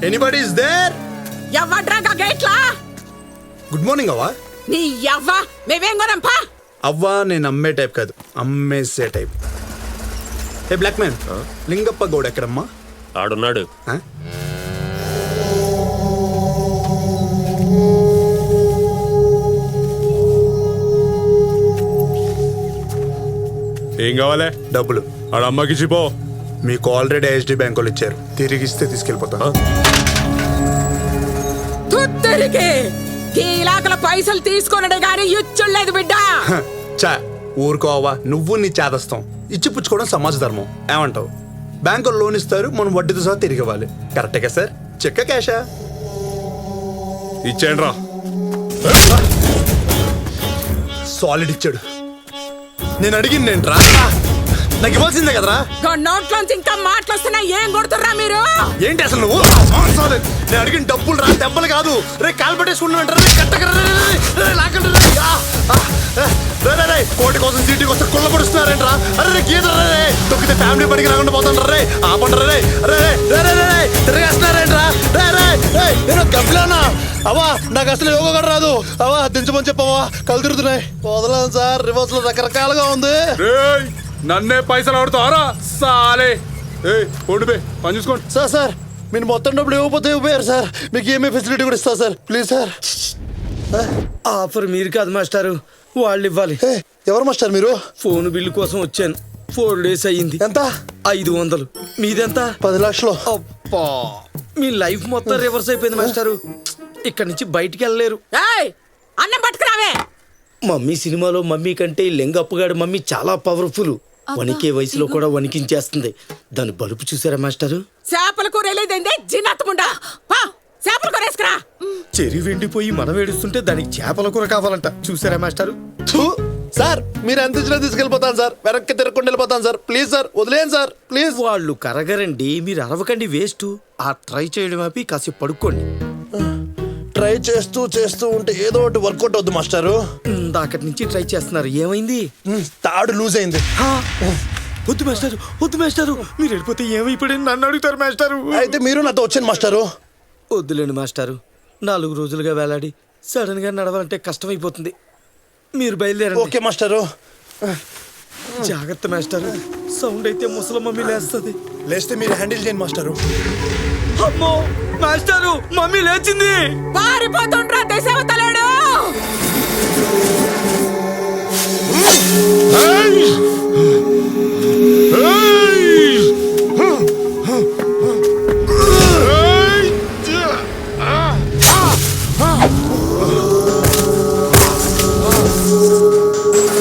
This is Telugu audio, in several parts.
Anybody is there? ఎవడ్రాగా గేట్లా? గుడ్ మార్నింగ్ అవ్వా. నీ యవ్వ మేమేం కొనంపా? అవ్వా నేను అమ్మే టైప్ కాదు, అమ్మేసే టైప్. ఏ బ్లాక్ మ్యాన్, లింగప్ప గౌడ్ ఎక్కడమ్మా? ఆడున్నాడు. ఏం కావాలి? డబ్బులు. ఆడ అమ్మకి చిపో. మీకు ఆల్రెడీ హెచ్డి బ్యాంక్ వాళ్ళు ఇచ్చారు, తిరిగిస్తే తీసుకెళ్ళిపోతాను. తుత్తరికి కీలాకల పైసలు తీసుకొనడే గాని ఇచ్చులేదు బిడ్డ. చా ఊరుకోవా, నువ్వు నీ చేదస్తాం. ఇచ్చి పుచ్చుకోవడం సమాజ ధర్మం. ఏమంటావు? బ్యాంకులు లోన్ ఇస్తారు, మనం వడ్డీతో సహా తిరిగి ఇవ్వాలి. కరెక్టే సార్? చెక్క క్యాషా? ఇచ్చేయండి రా. సాలిడ్ ఇచ్చాడు. నేను అడిగింది ఏంట్రా? నాకు ఇవ్వాల్సిందే కదరా. నోట్లోంచి ఇంకా మాటలొస్తున్నా ఏం కొడుతుర్రా మీరు? ఏంటి అసలు నువ్వు? నేను అడిగిన డబ్బులు రా, దెబ్బలు కాదు. రే కాలు పట్టేసుకుంటారా? కోటి కోసం సీటీ కోసం కుళ్ళ పడుస్తున్నారేంట్రా? అరే గీత తొక్కితే ఫ్యామిలీ పనికి రాకుండా పోతాను రే. ఆపంటారా రే? రే తిరిగేస్తున్నారేంట్రా? నేను గబ్బిలానా? అవా నాకు అసలు యోగా కూడా రాదు. అవా దించమని చెప్పవా, కళ్ళు తిరుగుతున్నాయి. వదలను సార్, రివర్స్ లో రకరకాలుగా ఉంది. నన్నే పైసలు ఆడుతారా సాలే? ఓడిపోయి పని చూసుకోండి. సార్ మీరు మొత్తం డబ్బులు ఇవ్వకపోతే ఇవ్వరు సార్. మీకు ఏమీ ఫెసిలిటీ కూడా ఇస్తా సార్, ప్లీజ్ సార్. ఆఫర్ మీరు కాదు మాస్టారు, వాళ్ళు ఇవ్వాలి. ఎవరు మాస్టర్ మీరు? ఫోన్ బిల్లు కోసం వచ్చాను. 4 days అయ్యింది. ఎంత? 500. మీదెంత? 10 లక్షలు. అబ్బా, మీ లైఫ్ మొత్తం రివర్స్ అయిపోయింది మాస్టారు. ఇక్కడ నుంచి బయటికి వెళ్ళలేరు. అన్నం పట్టుకురావే. మమ్మీ సినిమాలో మమ్మీ కంటే లింగప్పగాడు మమ్మీ చాలా పవర్ఫుల్. వణికే వయసులో కూడా వణికించేస్తుంది. దాని బలుపు చూసారా మాస్టారు? చేపల కూర లేదండి జిన్నత్తముండా. చేపల కూర వేసుకురా. చెరి వెండిపోయి మనం ఏడుస్తుంటే దానికి చేపల కూర కావాలంట. చూసారా మాస్టారు? సార్ మీరు ఎంత ఇచ్చినా తీసుకెళ్ళిపోతాను సార్. వెనక్కి తిరగకుండా వెళ్ళిపోతాను సార్. ప్లీజ్ సార్, వదిలేయండి సార్ ప్లీజ్. వాళ్ళు కరగరండి, మీరు అరవకండి, వేస్ట్. ఆ ట్రై చేయడం ఆపి కాసేపు పడుకోండి. ట్రై చేస్తూ ఉంటే ఏదో ఒకటి వర్కౌట్ అవుద్ది మాస్టారు. అక్కడి నుంచి ట్రై చేస్తున్నారు, ఏమైంది? తాడు లూజ్ అయింది. వద్దు మాస్టారు, వద్దు మాస్టారు, మీరు వెళ్ళిపోతే ఏమైపోయి నన్ను అడుగుతారు మాస్టారు. అయితే మీరు నాతో వచ్చాను మాస్టారు. వద్దులేండి మాస్టారు, 4 రోజులుగా వేలాడి సడన్ గా నడవాలంటే కష్టమైపోతుంది. మీరు బయలుదేరండి. ఓకే మాస్టారు. జాగ్రత్త మాస్టారు, సౌండ్ అయితే ముసలమ్మ మమ్మీ లేస్తుంది. లేస్తే మీరు హ్యాండిల్ చేయండి మాస్టారు. అమ్మో మాస్టారు, మమ్మీ లేచింది. పారిపోతుండ్రా దశవతలాడు.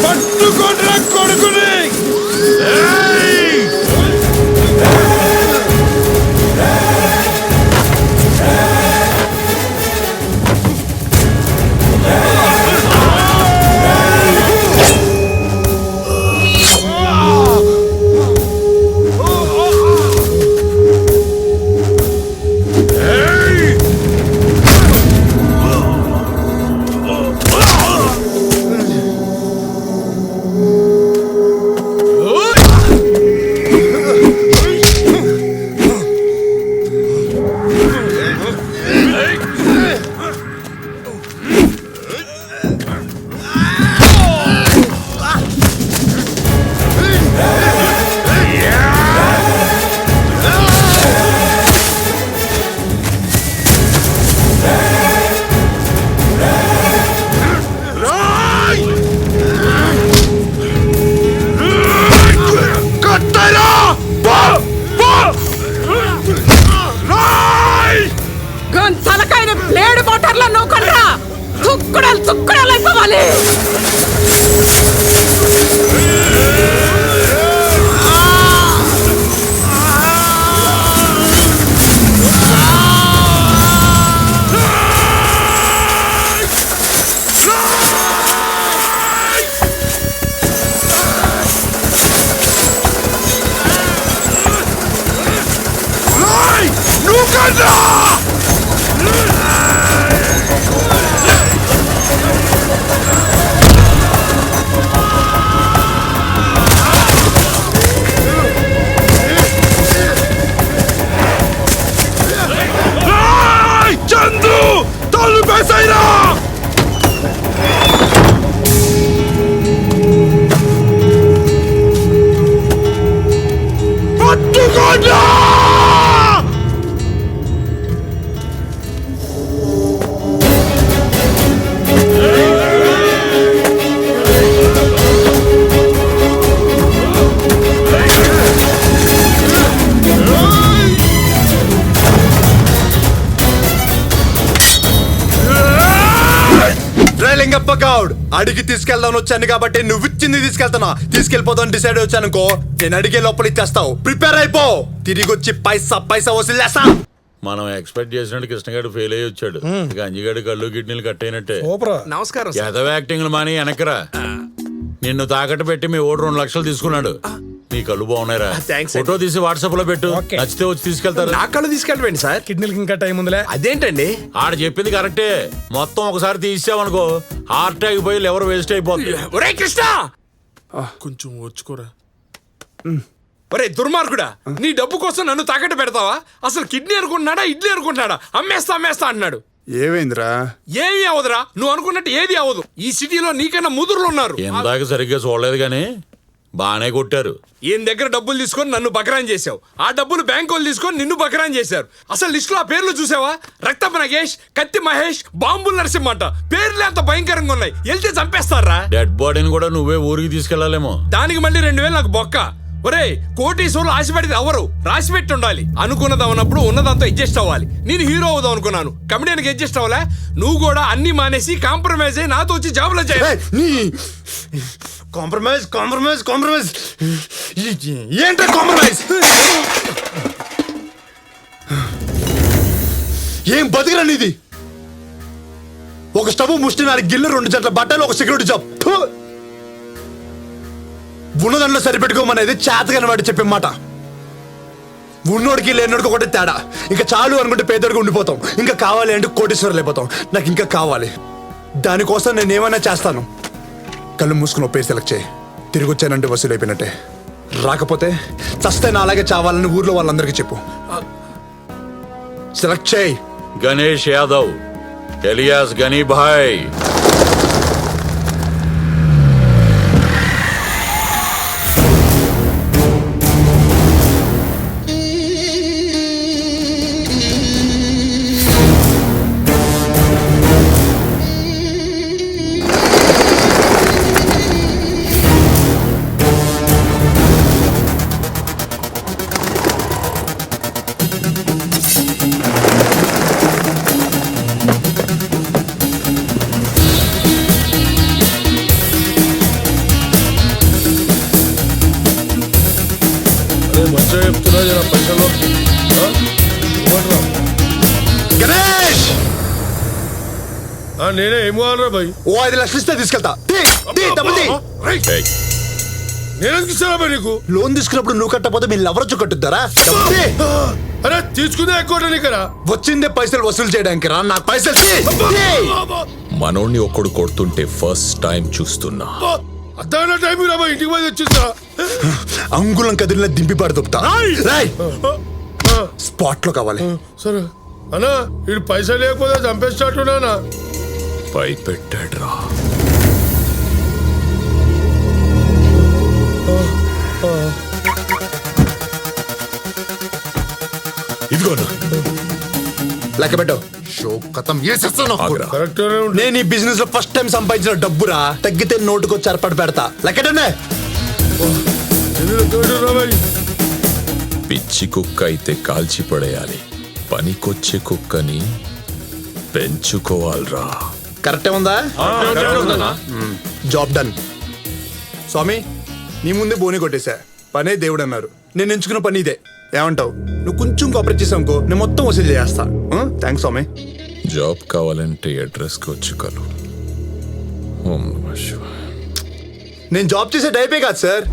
పట్టుకోండ్రా కొడుకుని. గౌడ్ అడిగి తీసుకెళ్దాం వచ్చాను కాబట్టి నువ్వు ఇచ్చింది తీసుకెళ్తున్నా. తీసుకెళ్లిపోతాను డిసైడ్ వచ్చాను అనుకో, నేను అడిగే లోపల ఇచ్చేస్తావు. ప్రిపేర్ అయిపో, తిరిగి వచ్చి పైసా వసూలు చేస్తా. మనం ఎక్స్పెక్ట్ చేసినట్టు కృష్ణగాడు ఫెయిల్ అయ్యి వచ్చాడు. ఇక అంజిగాడు కళ్ళు కిడ్నీలు కట్టయినట్టే. నమస్కారం ఎదవ యాక్టింగ్లు మాని వెనకరా. నిన్ను తాకట్టు పెట్టి మీ ఓటు 2 లక్షలు తీసుకున్నాడు. నీ కళ్ళు బాగున్నాయిరా. థాంక్స్. ఫోటో తీసి వాట్సాప్ లో పెట్టు. నచ్చితే వచ్చి తీసుకెళ్తారు. నా కళ్ళు తీసుకెళ్ళండి సార్. కిడ్నీలకి ఇంకా టైం ఉందిలే. అదేంటండి? ఆడ చెప్పింది కరెక్టే. మొత్తం ఒకసారి తీసావనుకో హార్ట్ అయిపోయి లివర్ వేస్ట్ అయిపోతుంది. ఒరే కృష్ణ, కొంచెం వచ్చుకోరా. ఒరే దుర్మార్గుడా, నీ డబ్బు కోసం నన్ను తాకట్టు పెడతావా? అసలు కిడ్నీ అనుకుంటున్నాడా, ఇడ్లీ అనుకుంటున్నాడా? అమ్మేస్తా అన్నాడు. ఏమైందిరా? ఏమీ అవదురా, నువ్వు అనుకున్నట్టు ఏది అవదు. ఈ సిటీలో నీకన్నా ముదురులు ఉన్నారు. ఇందాక సరిగ్గా చూడలేదు కానీ బానే కొట్టారు. ఈయన దగ్గర డబ్బులు తీసుకొని నన్ను బకరాన్ చేసావు. ఆ డబ్బులు బ్యాంకు వాళ్ళు తీసుకొని నిన్ను బకరాన్ చేశారు. అసలు లిస్ట్ లో ఆ పేర్లు చూసావా? రక్తపు నగేష్, కత్తి మహేష్, బాంబుల్ నరసింహ అంట. పేర్లే అంత భయంకరంగా ఉన్నాయి. వెళ్తే చంపేస్తారా? డెడ్ బాడీని కూడా నువ్వే ఊరికి తీసుకెళ్లాలేమో. దానికి మళ్ళీ 2000 నాకు బొక్క. ఒరే కోటీశ్వరులు ఆశపడితే ఎవరు? రాసిపెట్టి ఉండాలి. అనుకున్నది అవనప్పుడు ఉన్నదంతా అడ్జస్ట్ అవ్వాలి. నేను హీరో అవుదాం అనుకున్నాను, కమెడియన్కి అడ్జస్ట్ అవ్వాలా? నువ్వు కూడా అన్ని మానేసి కాంప్రమైజ్ అయ్యి నాతో వచ్చి జాబ్లో చేయాలి. కాంప్రమైజ్ ఏంటో కాంప్రమైజ్. ఏం బతికిరా నీది? ఒక స్టవ్ ముష్టి 4 గిన్నె 2 జట్ల బట్టలు, ఒక సెక్యూరిటీ జాబ్. ఉన్నదాంట్లో సరిపెట్టుకోమనేది చేతగాని వాడు చెప్పే మాట. ఉన్నోడికి లేనోడికి ఒకటి తేడా. ఇంకా చాలు అనుకుంటే పేదోడికి ఉండిపోతాం. ఇంకా కావాలి అంటే కోటీశ్వరులు అయిపోతాం. నాకు ఇంకా కావాలి. దానికోసం నేను ఏమైనా చేస్తాను. కళ్ళు మూసుకుని పేరు సెలెక్ట్ చేయి. తిరిగి వచ్చానంటే వసూలు అయిపోయినట్టే. రాకపోతే చస్తే నా అలాగే చావాలని ఊర్లో వాళ్ళందరికీ చెప్పు. సెలెక్ట్ చేయి. గణేష్ యాదవ్ ఎలియాస్ గనీభాయ్. గణేష్, నేనే ఏం కావాలరా భయ్? ఓ 5 లక్షలు ఇస్తే తీసుకెళ్తా. డబ్బులు తీ. నేనేం ఇస్తారా భయ్ నీకు? లోన్ తీసుకున్నప్పుడు నువ్వు కట్టకపోతే మీరు ఎవరొచ్చు కట్టుద్దారా? అరే తీసుకుందే ఎక్కువ నీకరా? వచ్చిందే పైసలు వసూలు చేయడానికి రా. నాకు పైసలు తీ. మనోణ్ణి ఒక్కడు కొడుతుంటే ఫస్ట్ టైం చూస్తున్నా. అద్దాన టైం రా ఇంటికి పోయి వచ్చిస్తా. అంగుళం కదిలిన దింపి పడి దొప్పుతా. స్పాట్ లో కావాలి. సరే అన్నా, వీడు పైసలు లేకపోతే చంపేస్తాట్టున్నా. భయపెట్టాడ్రా. ఇదిగోనా లెక్క పెట్టు. షో కథం చేసేస్తాను. ఆగ్రా. కరెక్ట్గానే ఉంటుంది. నేను ఈ బిజినెస్ లో ఫస్ట్ టైం సంపాదించిన డబ్బురా. తగ్గితే నోటుకొచ్చి ఏర్పాటు పెడతా. లెక్కటనే. పిచ్చి కుక్క అయితే కాల్చి పడేయాలి. పనికొచ్చే కుక్కని పెంచుకోవాలరా. కరెక్టే ఉందా? Job done. స్వామి, నీ ముందే బోని కొట్టేశా. పనే దేవుడు అన్నారు. నేను ఎంచుకున్న పని ఇదే. ఏమంటావు? నువ్వు కొంచెం కోఆపరేట్ చేసావు అనుకో, నేను మొత్తం వసూలు చేస్తా. థ్యాంక్స్ స్వామి. జాబ్ కావాలంటే అడ్రస్కి వచ్చి కలు. ఓం నమః శివాయ. నేను జాబ్ చేసే టైపే కాదు సార్.